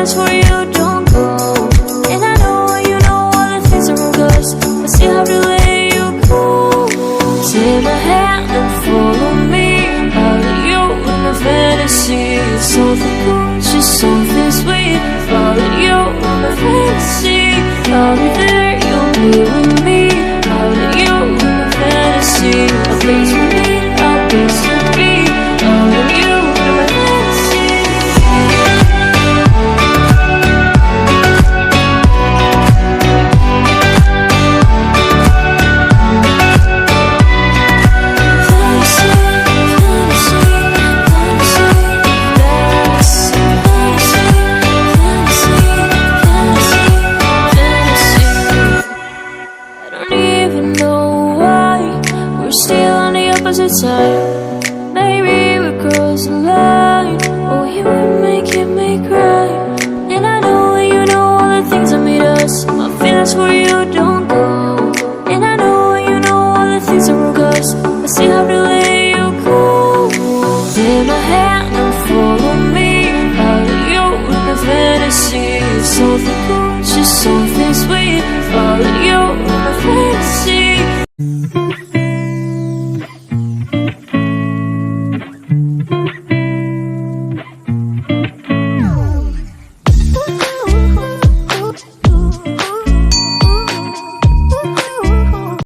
feelings for you don't go. And I know you know all the things are wrong, cause I still have to let you go. Take my hand and follow me out of you in my fantasy. Something cool, just something sweet. Follow you in my fantasy. I'll be there, you'll be with me. Out of you in my fantasy. A place for me, a place to be. Out of you in my fantasy. Side. Maybe we cross the line, or you would make me cry. And I know you know all the things that made us. My feelings for you don't